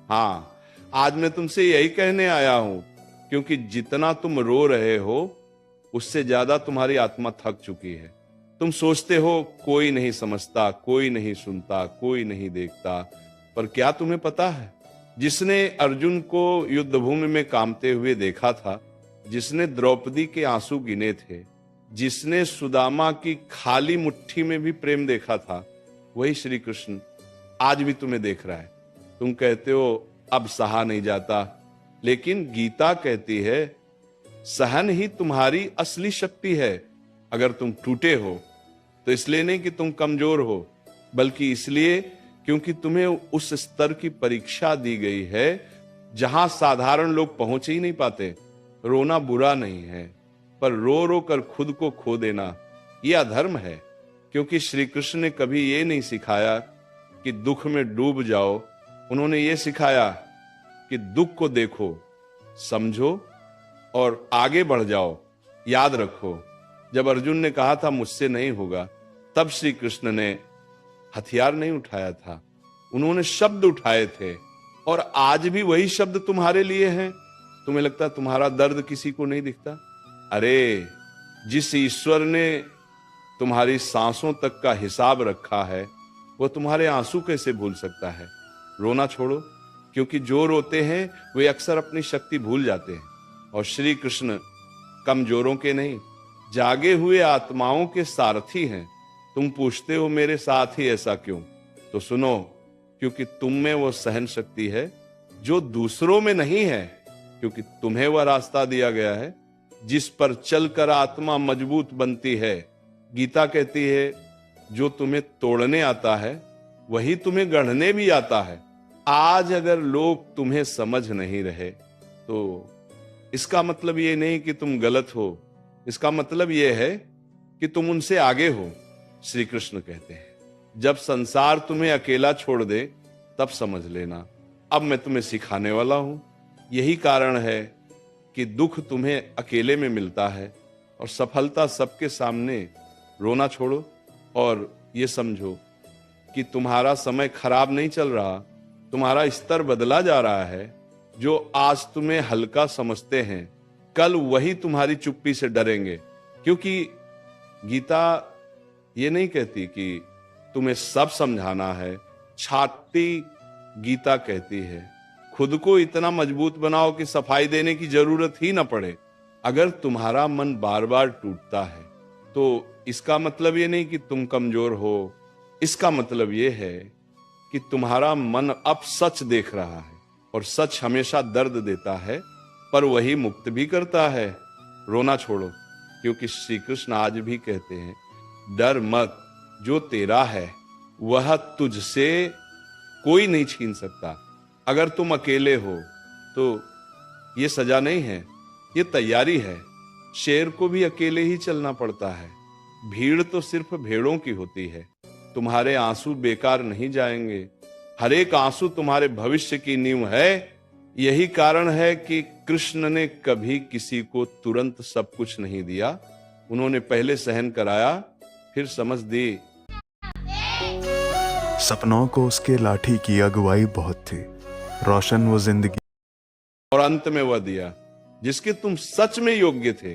हाँ, आज मैं तुमसे यही कहने आया हूं, क्योंकि जितना तुम रो रहे हो उससे ज्यादा तुम्हारी आत्मा थक चुकी है। तुम सोचते हो कोई नहीं समझता, कोई नहीं सुनता, कोई नहीं देखता, पर क्या तुम्हें पता है, जिसने अर्जुन को युद्ध भूमि में कांपते हुए देखा था, जिसने द्रौपदी के आंसू गिने थे, जिसने सुदामा की खाली मुट्ठी में भी प्रेम देखा था, वही श्री कृष्ण आज भी तुम्हें देख रहा है। तुम कहते हो अब सहा नहीं जाता, लेकिन गीता कहती है सहन ही तुम्हारी असली शक्ति है। अगर तुम टूटे हो तो इसलिए नहीं कि तुम कमजोर हो, बल्कि इसलिए क्योंकि तुम्हें उस स्तर की परीक्षा दी गई है जहां साधारण लोग पहुंच ही नहीं पाते। रोना बुरा नहीं है, पर रो रो कर खुद को खो देना यह अधर्म है, क्योंकि श्री कृष्ण ने कभी ये नहीं सिखाया कि दुख में डूब जाओ। उन्होंने ये सिखाया कि दुख को देखो, समझो और आगे बढ़ जाओ। याद रखो, जब अर्जुन ने कहा था मुझसे नहीं होगा, तब श्री कृष्ण ने हथियार नहीं उठाया था, उन्होंने शब्द उठाए थे, और आज भी वही शब्द तुम्हारे लिए हैं। तुम्हें लगता तुम्हारा दर्द किसी को नहीं दिखता? अरे, जिस ईश्वर ने तुम्हारी सांसों तक का हिसाब रखा है, वो तुम्हारे आंसू कैसे भूल सकता है? रोना छोड़ो, क्योंकि जो रोते हैं वे अक्सर अपनी शक्ति भूल जाते हैं, और श्री कृष्ण कमजोरों के नहीं, जागे हुए आत्माओं के सारथी हैं। तुम पूछते हो मेरे साथ ही ऐसा क्यों? तो सुनो, क्योंकि तुम में वो सहन शक्ति है जो दूसरों में नहीं है, क्योंकि तुम्हें वह रास्ता दिया गया है जिस पर चलकर आत्मा मजबूत बनती है। गीता कहती है जो तुम्हें तोड़ने आता है वही तुम्हें गढ़ने भी आता है। आज अगर लोग तुम्हें समझ नहीं रहे तो इसका मतलब ये नहीं कि तुम गलत हो, इसका मतलब ये है कि तुम उनसे आगे हो। श्री कृष्ण कहते हैं जब संसार तुम्हें अकेला छोड़ दे तब समझ लेना, अब मैं तुम्हें सिखाने वाला हूं। यही कारण है कि दुख तुम्हें अकेले में मिलता है और सफलता सबके सामने। रोना छोड़ो और ये समझो कि तुम्हारा समय खराब नहीं चल रहा, तुम्हारा स्तर बदला जा रहा है। जो आज तुम्हें हल्का समझते हैं, कल वही तुम्हारी चुप्पी से डरेंगे, क्योंकि गीता ये नहीं कहती कि तुम्हें सब समझाना है। छाती गीता कहती है खुद को इतना मजबूत बनाओ कि सफाई देने की जरूरत ही ना पड़े। अगर तुम्हारा मन बार बार टूटता है तो इसका मतलब ये नहीं कि तुम कमजोर हो, इसका मतलब ये है कि तुम्हारा मन अब सच देख रहा है, और सच हमेशा दर्द देता है पर वही मुक्त भी करता है। रोना छोड़ो, क्योंकि श्री कृष्ण आज भी कहते हैं डर मत, जो तेरा है वह तुझसे कोई नहीं छीन सकता। अगर तुम अकेले हो तो ये सजा नहीं है, ये तैयारी है। शेर को भी अकेले ही चलना पड़ता है, भीड़ तो सिर्फ भेड़ों की होती है। तुम्हारे आंसू बेकार नहीं जाएंगे, हर एक आंसू तुम्हारे भविष्य की नींव है। यही कारण है कि कृष्ण ने कभी किसी को तुरंत सब कुछ नहीं दिया, उन्होंने पहले सहन कराया, फिर समझ दी। सपनों को उसके लाठी की अगुवाई बहुत थी, रोशन वो जिंदगी, और अंत में वह दिया जिसके तुम सच में योग्य थे।